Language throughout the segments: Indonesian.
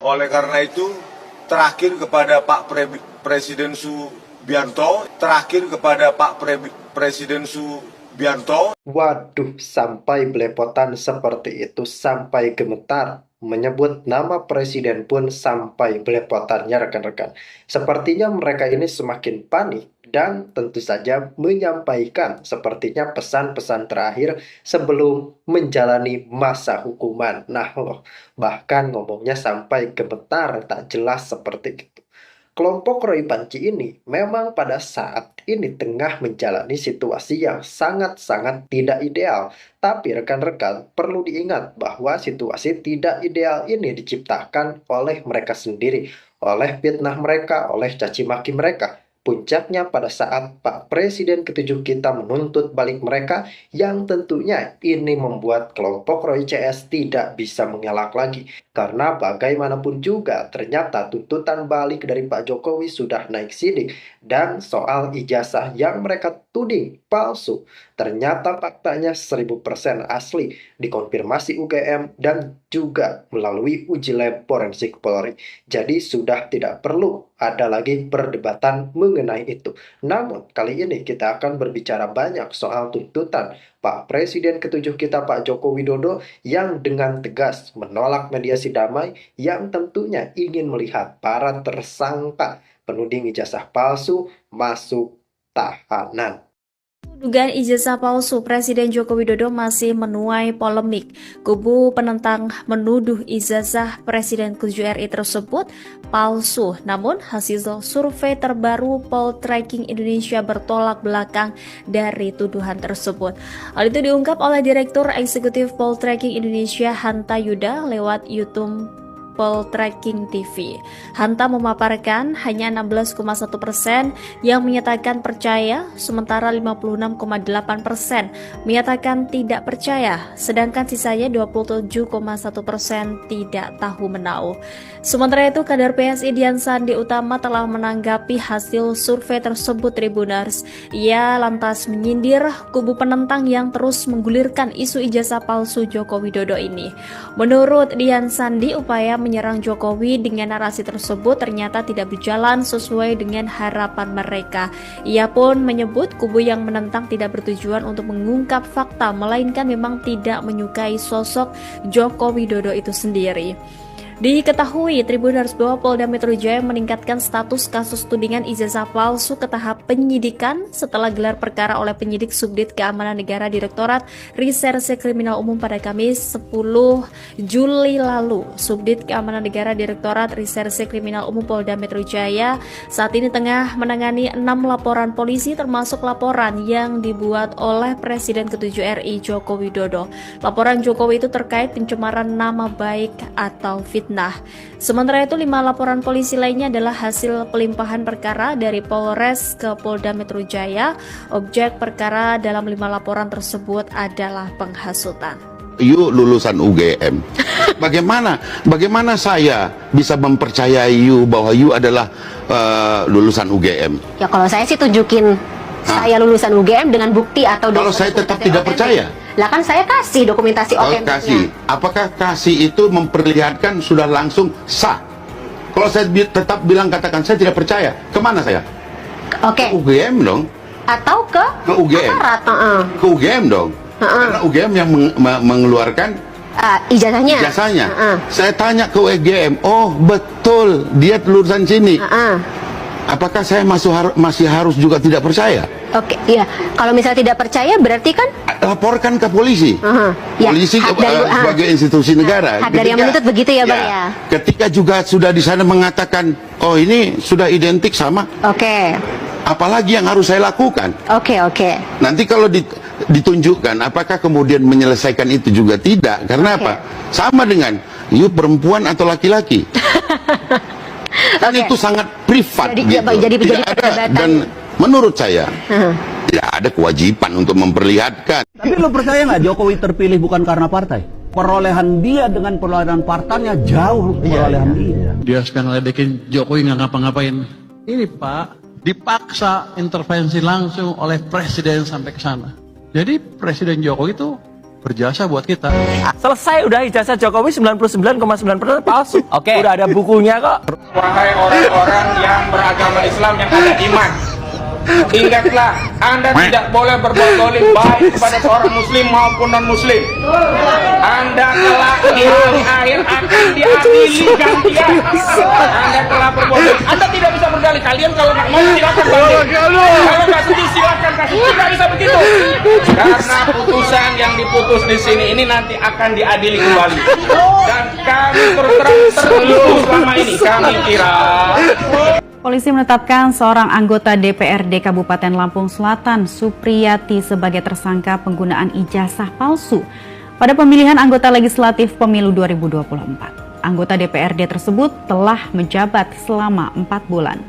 Oleh karena itu, terakhir kepada Pak Presiden Subianto, Waduh, sampai belepotan seperti itu, sampai gemetar. Menyebut nama presiden pun sampai belepotannya rekan-rekan. Sepertinya mereka ini semakin panik dan tentu saja menyampaikan sepertinya pesan-pesan terakhir sebelum menjalani masa hukuman. Nah, loh, bahkan ngomongnya sampai gemetar, tak jelas seperti itu. Kelompok Roy Panci ini memang pada saat ini tengah menjalani situasi yang sangat-sangat tidak ideal. Tapi rekan-rekan perlu diingat bahwa situasi tidak ideal ini diciptakan oleh mereka sendiri, oleh fitnah mereka, oleh caci maki mereka. Puncaknya pada saat Pak Presiden ke-7 kita menuntut balik mereka, yang tentunya ini membuat kelompok Roy CS tidak bisa mengelak lagi. Karena bagaimanapun juga ternyata tuntutan balik dari Pak Jokowi sudah naik sidik. Dan soal ijazah yang mereka tuding palsu, ternyata faktanya 1000% asli, dikonfirmasi UGM dan juga melalui uji lab forensik Polri. Jadi sudah tidak perlu ada lagi perdebatan mengenai itu. Namun kali ini kita akan berbicara banyak soal tuntutan Pak Presiden ke-7 kita Pak Joko Widodo yang dengan tegas menolak mediasi damai yang tentunya ingin melihat para tersangka penuding ijazah palsu masuk tahanan. Dugaan ijazah palsu Presiden Joko Widodo masih menuai polemik. Kubu penentang menuduh ijazah Presiden ke-7 RI tersebut palsu. Namun hasil survei terbaru Poltreking Indonesia bertolak belakang dari tuduhan tersebut. Hal itu diungkap oleh Direktur Eksekutif Poltreking Indonesia Hanta Yuda lewat YouTube Poltreking TV. Hanta memaparkan hanya 16,1% yang menyatakan percaya, sementara 56,8% menyatakan tidak percaya, sedangkan sisanya 27,1% tidak tahu menahu. Sementara itu, kader PSI Dian Sandi Utama telah menanggapi hasil survei tersebut Tribuners. Ia lantas menyindir kubu penentang yang terus menggulirkan isu ijazah palsu Joko Widodo ini. Menurut Dian Sandi, upaya menyerang Jokowi dengan narasi tersebut ternyata tidak berjalan sesuai dengan harapan mereka. Ia pun menyebut kubu yang menentang tidak bertujuan untuk mengungkap fakta, melainkan memang tidak menyukai sosok Joko Widodo itu sendiri. Diketahui Tribuners bahwa Polda Metro Jaya meningkatkan status kasus tudingan ijazah palsu ke tahap penyidikan setelah gelar perkara oleh penyidik Subdit Keamanan Negara Direktorat Reserse Kriminal Umum pada Kamis 10 Juli lalu. Subdit Keamanan Negara Direktorat Reserse Kriminal Umum Polda Metro Jaya saat ini tengah menangani 6 laporan polisi termasuk laporan yang dibuat oleh Presiden ke-7 RI Joko Widodo. Laporan Jokowi itu terkait pencemaran nama baik atau fitnah. Sementara itu 5 laporan polisi lainnya adalah hasil pelimpahan perkara dari Polres ke Polda Metro Jaya. Objek perkara dalam 5 laporan tersebut adalah penghasutan. You lulusan UGM. Bagaimana saya bisa mempercayai you bahwa you adalah lulusan UGM? Ya kalau saya sih tunjukin saya lulusan UGM dengan bukti atau kalau saya tetap tidak percaya. Lah kan saya kasih dokumentasi otentiknya. Kasih. Apakah kasih itu memperlihatkan sudah langsung sah? Kalau saya tetap bilang katakan saya tidak percaya, kemana saya? Oke. Ke UGM dong. Atau ke UGM. Aparat, Ke UGM dong. Karena UGM yang mengeluarkan ijazahnya. Saya tanya ke UGM, oh betul dia lulusan sini. Apakah saya masih harus juga tidak percaya? Oke, iya. Kalau misalnya tidak percaya berarti kan laporkan ke polisi. Polisi sebagai institusi negara. Hak dari yang menuntut begitu ya, Bang ya. Ketika juga sudah di sana mengatakan, oh ini sudah identik sama. Oke. Apalagi yang harus saya lakukan? Oke. Nanti kalau ditunjukkan, apakah kemudian menyelesaikan itu juga tidak? Karena apa? Sama dengan you perempuan atau laki-laki. Kan itu sangat privat gitu. Dan menurut saya tidak ada kewajiban untuk memperlihatkan. Tapi lo percaya nggak Jokowi terpilih bukan karena partai? Perolehan dia dengan perolehan partainya jauh perolehan dia. Dia sekarang ledekin Jokowi nggak ngapa-ngapain. Ini Pak dipaksa intervensi langsung oleh presiden sampai ke sana. Jadi Presiden Jokowi itu berjasa buat kita. Selesai udah ijazah Jokowi 99,9% palsu. Oke. Udah ada bukunya kok. Wahai orang-orang yang beragama Islam yang ada iman, ingatlah, Anda tidak boleh berbuat zalim baik kepada seorang muslim maupun non-muslim. Anda kelak di hari akhir akan diadili gantian. Anda telah berbuat zalim. Anda tidak bisa berdalih. Kalian kalau nggak mau silakan banding. Kalau nggak setuju silakan kasih. Tidak bisa begitu. Karena putusan yang diputus di sini ini nanti akan diadili kembali. Dan kami terus terang tertuduh selama ini. Kami kira. Polisi menetapkan seorang anggota DPRD Kabupaten Lampung Selatan, Supriyati, sebagai tersangka penggunaan ijazah palsu pada pemilihan anggota legislatif pemilu 2024. Anggota DPRD tersebut telah menjabat selama 4 bulan.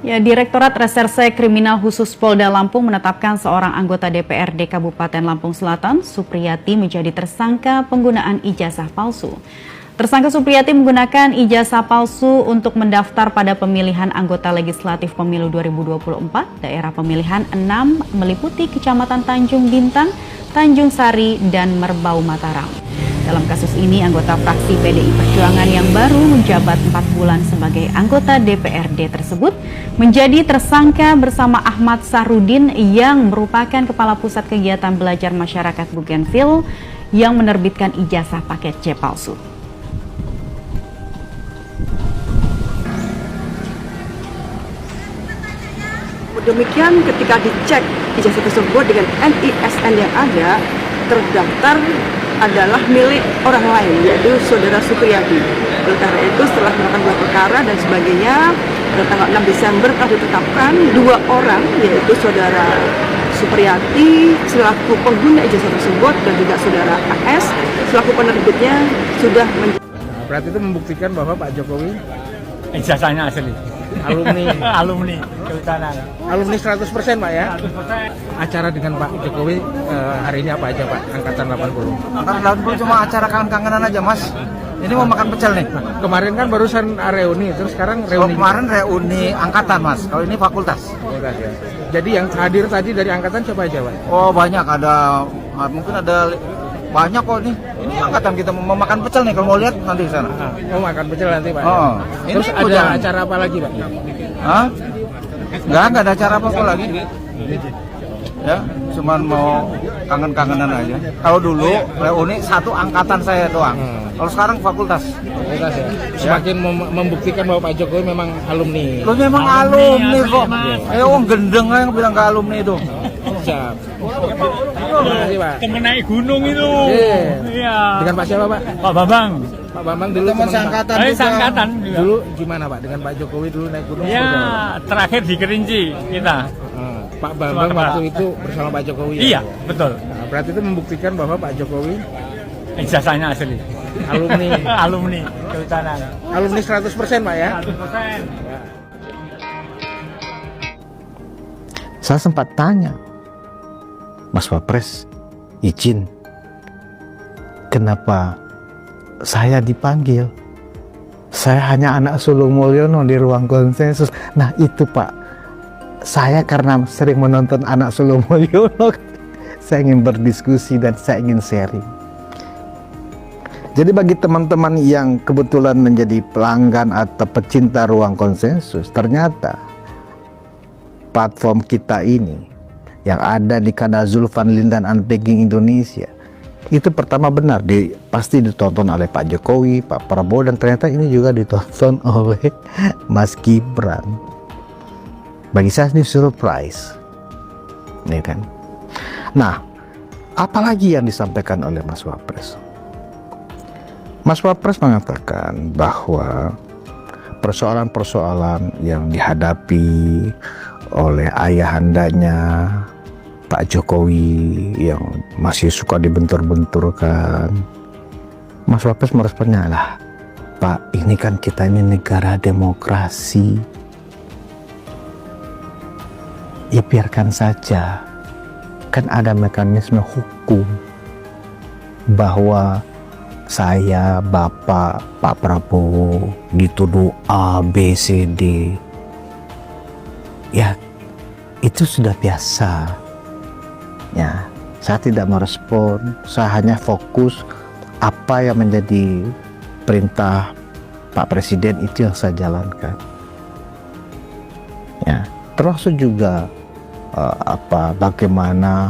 Ya, Direktorat Reserse Kriminal Khusus Polda Lampung menetapkan seorang anggota DPRD Kabupaten Lampung Selatan, Supriyati, menjadi tersangka penggunaan ijazah palsu. Tersangka Supriyati menggunakan ijazah palsu untuk mendaftar pada pemilihan anggota legislatif pemilu 2024, daerah pemilihan 6 meliputi Kecamatan Tanjung Bintang, Tanjung Sari, dan Merbau Mataram. Dalam kasus ini, anggota fraksi PDI Perjuangan yang baru menjabat 4 bulan sebagai anggota DPRD tersebut menjadi tersangka bersama Ahmad Sahrudin yang merupakan Kepala Pusat Kegiatan Belajar Masyarakat Bougainville yang menerbitkan ijazah paket C palsu. Demikian ketika dicek ijazah tersebut dengan NISN yang ada, terdaftar adalah milik orang lain, yaitu saudara Supriyati. Oleh karena itu, setelah melakukan gelar perkara dan sebagainya, pada tanggal 6 Desember telah ditetapkan 2 orang, yaitu saudara Supriyati selaku pengguna ijazah tersebut dan juga saudara AS selaku penerbitnya sudah berarti itu membuktikan bahwa Pak Jokowi Ijazahnya asli. Alumni kehutanan. Alumni 100% Pak ya? 100%. Acara dengan Pak Jokowi hari ini apa aja Pak? Angkatan 80. Angkatan 80 cuma acara kangen-kangenan aja Mas. Ini mau makan pecel nih. Kemarin kan barusan reuni, terus sekarang reuni. Kemarin reuni angkatan Mas, kalau ini fakultas. Fakultas ya. Jadi yang hadir tadi dari angkatan siapa aja Pak? Oh banyak, mungkin ada banyak kok nih. Ini angkatan kita mau makan pecel nih, kalau mau lihat nanti di sana. Mau makan pecel nanti Pak. Oh. Ya? Terus ini ada acara apa lagi Pak? Hah? Enggak ada acara apa lagi. Ya, cuman mau kangen-kangenan aja. Kalau dulu reuni satu angkatan saya doang. Kalau sekarang fakultas. Fakultas ya. Semakin membuktikan bahwa Pak Jokowi memang alumni. Lo memang alumni kok. Wong gendeng yang bilang ke alumni itu. Siap. Terima kasih Pak. Temen naik gunung itu. Iya. Dengan Pak siapa Pak? Pak Bambang. Pak Bambang dulu teman seangkatan juga. Seangkatan. Dulu gimana Pak dengan Pak Jokowi dulu naik gunung? Ya, terakhir di Kerinci kita. Pak Bambang waktu itu bersama Pak Jokowi. Iya, betul. Nah, berarti itu membuktikan bahwa Pak Jokowi ijazahnya asli. Alumni. Alumni kehutanan. Alumni 100% Pak ya? 100%. Ya. Saya sempat tanya, Mas Wapres, izin, kenapa saya dipanggil? Saya hanya anak sulung Mulyono di ruang konsensus. Nah itu Pak, saya karena sering menonton anak sulung Mulyono, saya ingin berdiskusi dan saya ingin sharing. Jadi bagi teman-teman yang kebetulan menjadi pelanggan atau pecinta ruang konsensus, ternyata platform kita ini yang ada di kanal Zulfanlin dan Unpacking Indonesia itu pertama benar pasti ditonton oleh Pak Jokowi, Pak Prabowo, dan ternyata ini juga ditonton oleh Mas Gibran. Bagi saya ini surprise, nih kan. Nah, apalagi yang disampaikan oleh Mas Wapres? Mas Wapres mengatakan bahwa persoalan-persoalan yang dihadapi oleh ayahandanya Pak Jokowi yang masih suka dibentur-benturkan, Mas Wapres meresponnya lah, Pak, ini kan kita ini negara demokrasi, ya biarkan saja, kan ada mekanisme hukum bahwa saya, Bapak, Pak Prabowo dituduh A, B, C, D, ya itu sudah biasa. Ya, saya tidak merespon, saya hanya fokus apa yang menjadi perintah Pak Presiden itu yang saya jalankan. Ya, termasuk juga bagaimana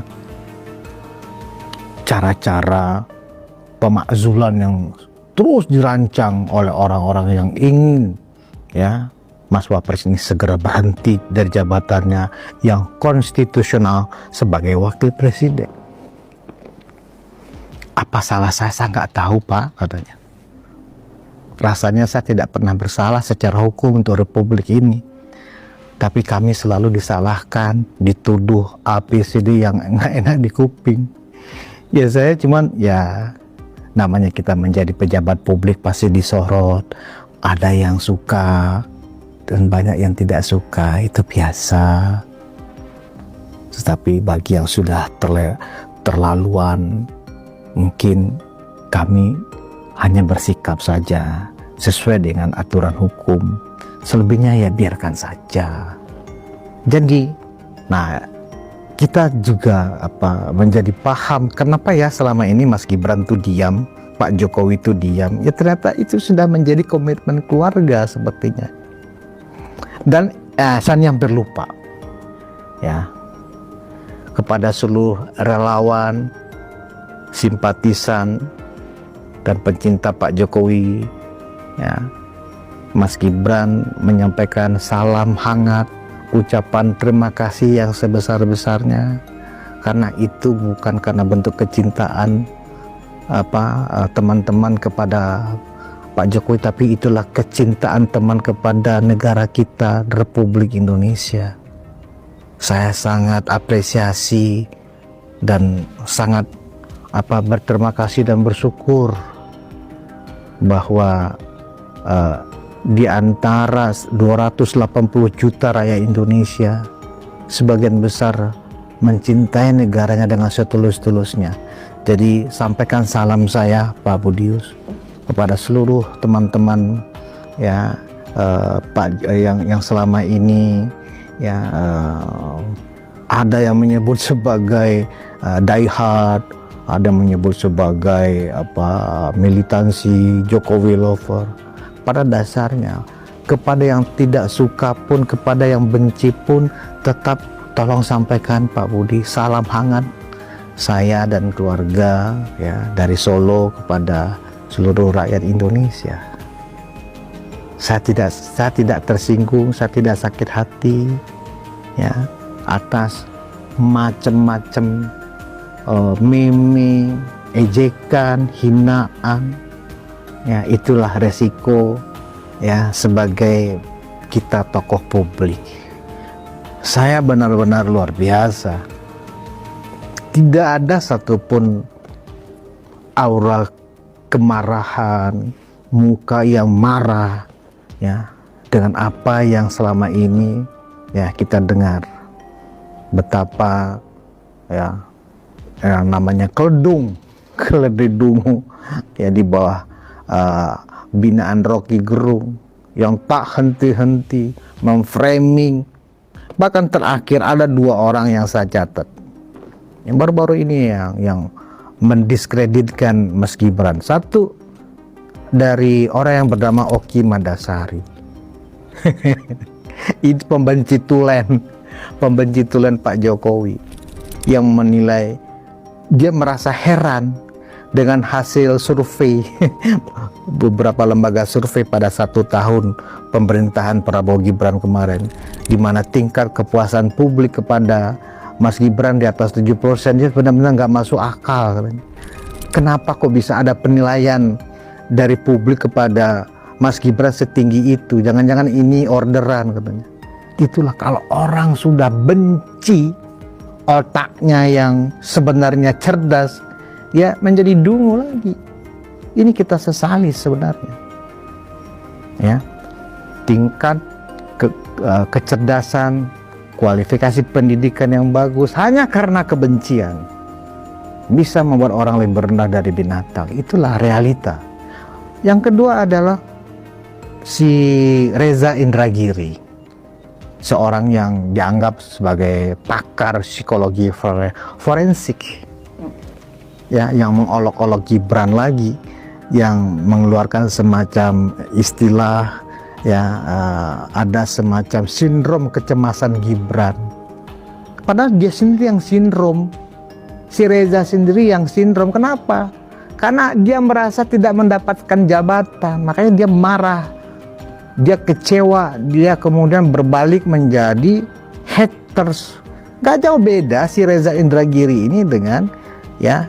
cara-cara pemakzulan yang terus dirancang oleh orang-orang yang ingin ya Mas Wapres ini segera berhenti dari jabatannya yang konstitusional sebagai wakil presiden. Apa salah saya nggak tahu Pak, katanya. Rasanya saya tidak pernah bersalah secara hukum untuk republik ini. Tapi kami selalu disalahkan, dituduh ABCD yang nggak enak di kuping. Ya saya cuman ya namanya kita menjadi pejabat publik pasti disorot. Ada yang suka dan banyak yang tidak suka, itu biasa. Tetapi bagi yang sudah terlaluan, mungkin kami hanya bersikap saja sesuai dengan aturan hukum. Selebihnya ya biarkan saja. Jadi, nah kita juga menjadi paham kenapa ya selama ini Mas Gibran tuh diam, Pak Jokowi itu diam. Ya ternyata itu sudah menjadi komitmen keluarga sepertinya. Dan saya hampir lupa ya kepada seluruh relawan, simpatisan dan pencinta Pak Jokowi ya, Mas Gibran menyampaikan salam hangat, ucapan terima kasih yang sebesar-besarnya, karena itu bukan karena bentuk kecintaan teman-teman kepada Pak Jokowi, tapi itulah kecintaan teman kepada negara kita, Republik Indonesia. Saya sangat apresiasi dan sangat berterima kasih dan bersyukur bahwa di antara 280 juta rakyat Indonesia, sebagian besar mencintai negaranya dengan setulus-tulusnya. Jadi sampaikan salam saya Pak Budius kepada seluruh teman-teman ya Pak yang selama ini ya ada yang menyebut sebagai die hard, ada yang menyebut sebagai militansi Jokowi lover. Pada dasarnya kepada yang tidak suka pun, kepada yang benci pun, tetap tolong sampaikan Pak Budi salam hangat saya dan keluarga ya dari Solo kepada seluruh rakyat Indonesia. Saya tidak tersinggung, saya tidak sakit hati ya atas macam-macam meme, ejekan, hinaan. Ya, itulah resiko ya sebagai kita tokoh publik. Saya benar-benar luar biasa. Tidak ada satupun aura kemarahan, muka yang marah ya dengan apa yang selama ini ya kita dengar. Betapa ya yang namanya keledung ya di bawah binaan Rocky Gerung yang tak henti-henti memframing. Bahkan terakhir ada 2 orang yang saya catat yang baru-baru ini yang mendiskreditkan Mas Gibran. Satu dari orang yang bernama Oki Mandasari. Itu pembenci tulen Pak Jokowi yang menilai, dia merasa heran dengan hasil survei beberapa lembaga survei pada 1 tahun pemerintahan Prabowo Gibran kemarin, di mana tingkat kepuasan publik kepada Mas Gibran di atas 70%. Dia benar-benar nggak masuk akal. Kenapa kok bisa ada penilaian dari publik kepada Mas Gibran setinggi itu? Jangan-jangan ini orderan katanya. Itulah kalau orang sudah benci, otaknya yang sebenarnya cerdas ya menjadi dungu lagi. Ini kita sesali sebenarnya ya. Tingkat kecerdasan, kualifikasi pendidikan yang bagus hanya karena kebencian bisa membuat orang lebih rendah dari binatang. Itulah realita. Yang kedua adalah si Reza Indragiri seorang yang dianggap sebagai pakar psikologi forensik, ya, yang mengolok-olok Gibran lagi, yang mengeluarkan semacam istilah, ya, ada semacam sindrom kecemasan Gibran. Padahal dia sendiri yang sindrom, si Reza sendiri yang sindrom. Kenapa? Karena dia merasa tidak mendapatkan jabatan, makanya dia marah, dia kecewa, dia kemudian berbalik menjadi haters. Gak jauh beda si Reza Indragiri ini dengan, ya,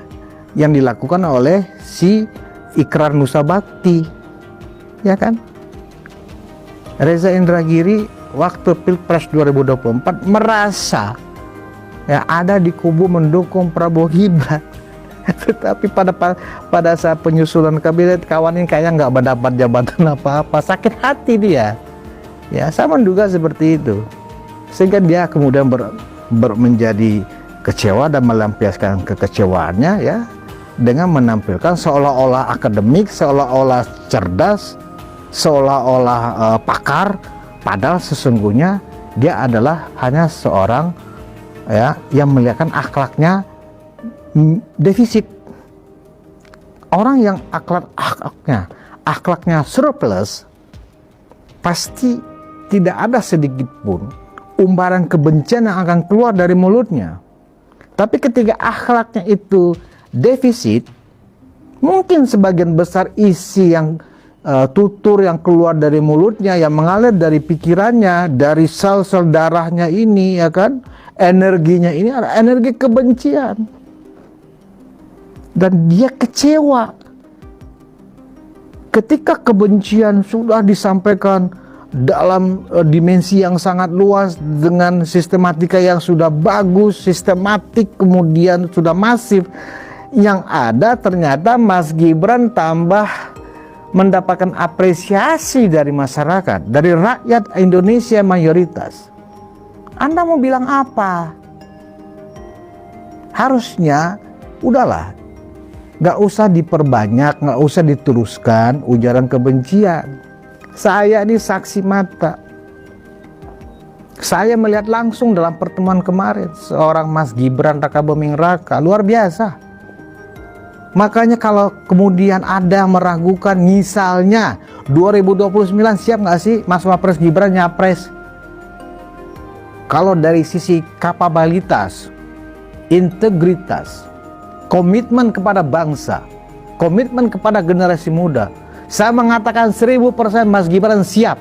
yang dilakukan oleh si Ikrar Nusa Bakti, ya kan? Reza Indragiri waktu Pilpres 2024 merasa, ya, ada di kubu mendukung Prabowo Gibran. Tetapi pada saat penyusulan kabinet, kawan ini kayaknya nggak mendapat jabatan apa-apa, sakit hati dia. Ya, sama juga seperti itu. Sehingga dia kemudian menjadi kecewa dan melampiaskan kekecewaannya, ya, dengan menampilkan seolah-olah akademik, seolah-olah cerdas, seolah-olah pakar, padahal sesungguhnya dia adalah hanya seorang, ya, yang melihatkan akhlaknya defisit. Orang yang akhlaknya surplus, pasti tidak ada sedikit pun umbaran kebencian yang akan keluar dari mulutnya. Tapi ketika akhlaknya itu defisit, mungkin sebagian besar isi yang tutur yang keluar dari mulutnya, yang mengalir dari pikirannya, dari sel-sel darahnya ini, ya kan, energinya ini adalah energi kebencian. Dan dia kecewa ketika kebencian sudah disampaikan dalam dimensi yang sangat luas dengan sistematika yang sudah bagus, sistematik, kemudian sudah masif. Yang ada ternyata Mas Gibran tambah mendapatkan apresiasi dari masyarakat, dari rakyat Indonesia mayoritas. Anda mau bilang apa? Harusnya udahlah, nggak usah diperbanyak, nggak usah diteruskan ujaran kebencian. Saya ini saksi mata. Saya melihat langsung dalam pertemuan kemarin seorang Mas Gibran Raka Buming Raka, luar biasa. Makanya kalau kemudian ada meragukan, misalnya 2029 siap nggak sih Mas Wapres Gibran nyapres? Kalau dari sisi kapabilitas, integritas, komitmen kepada bangsa, komitmen kepada generasi muda, saya mengatakan 1000% Mas Gibran siap.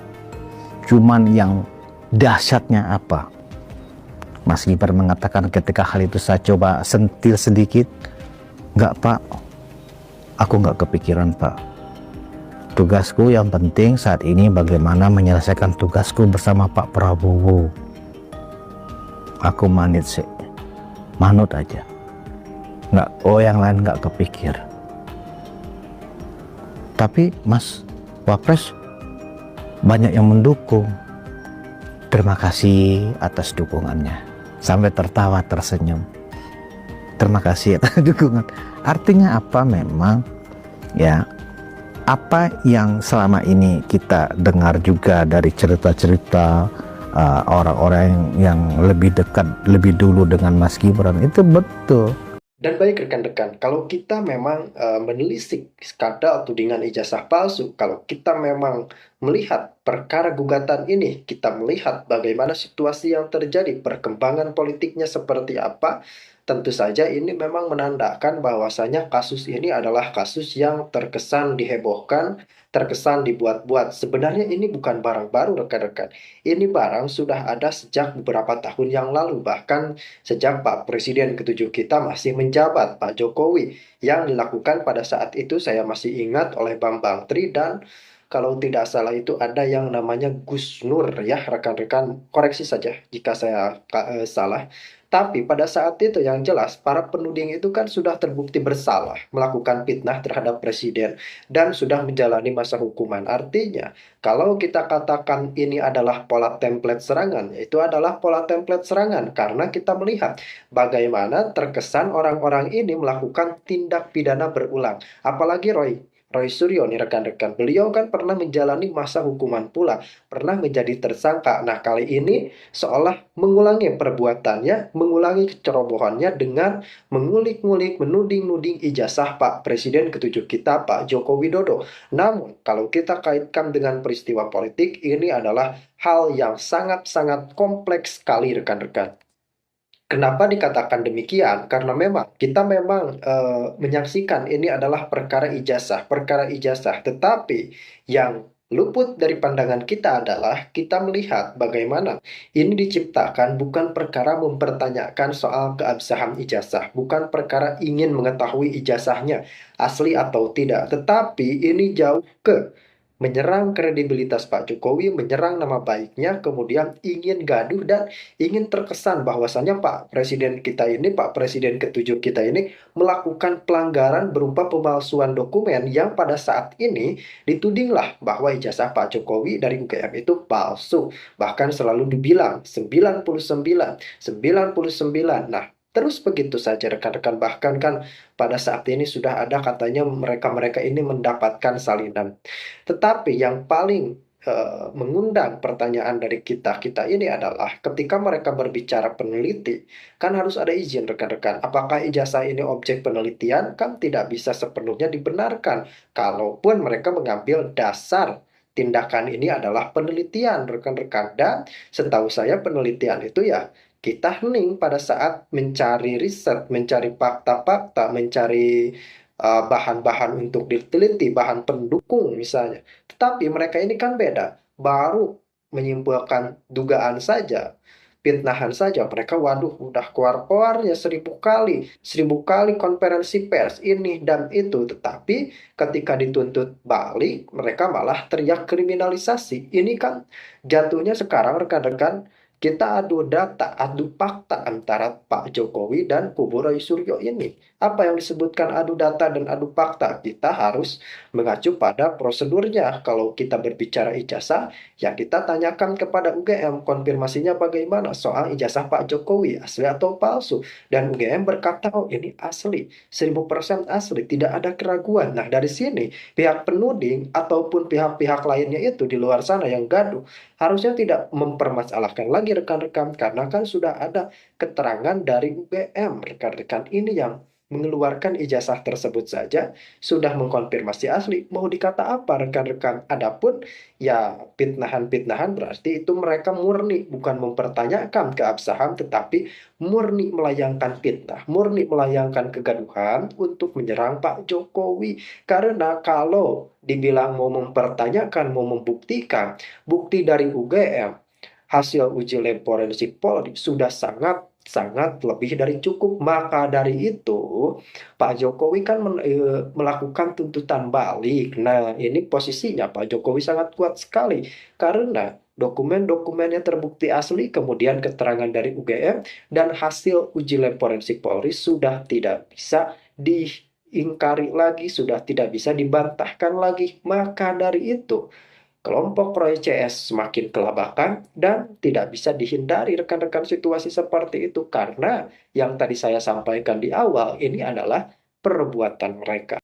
Cuman yang dahsyatnya apa? Mas Gibran mengatakan ketika hal itu saya coba sentil sedikit, enggak Pak, aku nggak kepikiran Pak. Tugasku yang penting saat ini bagaimana menyelesaikan tugasku bersama Pak Prabowo. Aku manut aja. Nggak, yang lain nggak kepikir. Tapi Mas Wapres banyak yang mendukung. Terima kasih atas dukungannya. Sampai tertawa tersenyum. Terima kasih atas dukungan. Artinya apa? Memang, ya, apa yang selama ini kita dengar juga dari cerita-cerita orang-orang yang lebih dekat lebih dulu dengan Mas Gibran itu betul. Dan baik rekan-rekan, kalau kita memang menelisik skandal tudingan ijazah palsu, kalau kita memang melihat perkara gugatan ini, kita melihat bagaimana situasi yang terjadi, perkembangan politiknya seperti apa, tentu saja ini memang menandakan bahwasanya kasus ini adalah kasus yang terkesan dihebohkan, terkesan dibuat-buat. Sebenarnya ini bukan barang baru rekan-rekan. Ini barang sudah ada sejak beberapa tahun yang lalu. Bahkan sejak Pak Presiden ke-7 kita masih menjabat, Pak Jokowi. Yang dilakukan pada saat itu saya masih ingat oleh Bambang Tri, dan kalau tidak salah itu ada yang namanya Gus Nur, ya rekan-rekan, koreksi saja jika saya salah. Tapi pada saat itu yang jelas para penuding itu kan sudah terbukti bersalah melakukan fitnah terhadap presiden dan sudah menjalani masa hukuman. Artinya kalau kita katakan ini adalah pola template serangan, itu adalah pola template serangan karena kita melihat bagaimana terkesan orang-orang ini melakukan tindak pidana berulang. Apalagi Roy, Roy Suryo nih rekan-rekan. Beliau kan pernah menjalani masa hukuman pula, pernah menjadi tersangka. Nah, kali ini seolah mengulangi perbuatannya, mengulangi kecerobohannya dengan mengulik-ngulik, menuding-nuding ijazah Pak Presiden ke-7 kita, Pak Joko Widodo. Namun, kalau kita kaitkan dengan peristiwa politik, ini adalah hal yang sangat-sangat kompleks sekali rekan-rekan. Kenapa dikatakan demikian? Karena memang kita menyaksikan ini adalah perkara ijazah, tetapi yang luput dari pandangan kita adalah kita melihat bagaimana ini diciptakan bukan perkara mempertanyakan soal keabsahan ijazah, bukan perkara ingin mengetahui ijazahnya asli atau tidak, tetapi ini jauh ke menyerang kredibilitas Pak Jokowi, menyerang nama baiknya, kemudian ingin gaduh dan ingin terkesan bahwasannya Pak Presiden kita ini, Pak Presiden ke-7 kita ini melakukan pelanggaran berupa pemalsuan dokumen yang pada saat ini ditudinglah bahwa ijazah Pak Jokowi dari UGM itu palsu. Bahkan selalu dibilang 99. Nah, terus begitu saja rekan-rekan, bahkan kan pada saat ini sudah ada katanya mereka-mereka ini mendapatkan salinan. Tetapi yang paling mengundang pertanyaan dari kita ini adalah ketika mereka berbicara peneliti, kan harus ada izin rekan-rekan. Apakah ijazah ini objek penelitian? Kan tidak bisa sepenuhnya dibenarkan. Kalaupun mereka mengambil dasar tindakan ini adalah penelitian rekan-rekan. Dan setahu saya penelitian itu ya kita hening pada saat mencari riset, mencari fakta-fakta, mencari bahan-bahan untuk diteliti, bahan pendukung misalnya. Tetapi mereka ini kan beda, baru menyimpulkan dugaan saja, fitnahan saja. Mereka waduh udah keluar-keluarnya 1000 kali konferensi pers ini dan itu. Tetapi ketika dituntut balik, mereka malah teriak kriminalisasi. Ini kan jatuhnya sekarang rekan-rekan, kita adu data, adu fakta antara Pak Jokowi dan kubu Roy Suryo ini. Apa yang disebutkan adu data dan adu fakta? Kita harus mengacu pada prosedurnya. Kalau kita berbicara ijazah, ya kita tanyakan kepada UGM konfirmasinya bagaimana soal ijazah Pak Jokowi, asli atau palsu. Dan UGM berkata, oh ini asli, 1000% asli, tidak ada keraguan. Nah dari sini, pihak penuding ataupun pihak-pihak lainnya itu di luar sana yang gaduh, harusnya tidak mempermasalahkan lagi rekan-rekan, karena kan sudah ada keterangan dari UGM. Rekan-rekan ini yang mengeluarkan ijazah tersebut saja sudah mengkonfirmasi asli. Mau dikata apa rekan-rekan? Adapun ya fitnahan-fitnahan berarti itu mereka murni bukan mempertanyakan keabsahan, tetapi murni melayangkan fitnah, murni melayangkan kegaduhan untuk menyerang Pak Jokowi. Karena kalau dibilang mau mempertanyakan, mau membuktikan, bukti dari UGM, hasil uji lab forensik Polri sudah sangat lebih dari cukup. Maka dari itu Pak Jokowi kan melakukan tuntutan balik. Nah ini posisinya Pak Jokowi sangat kuat sekali karena dokumen-dokumennya terbukti asli, kemudian keterangan dari UGM dan hasil uji lab forensik Polri sudah tidak bisa diingkari lagi, sudah tidak bisa dibantahkan lagi. Maka dari itu kelompok Roy CS semakin kelabakan dan tidak bisa dihindari rekan-rekan situasi seperti itu, karena yang tadi saya sampaikan di awal ini adalah perbuatan mereka.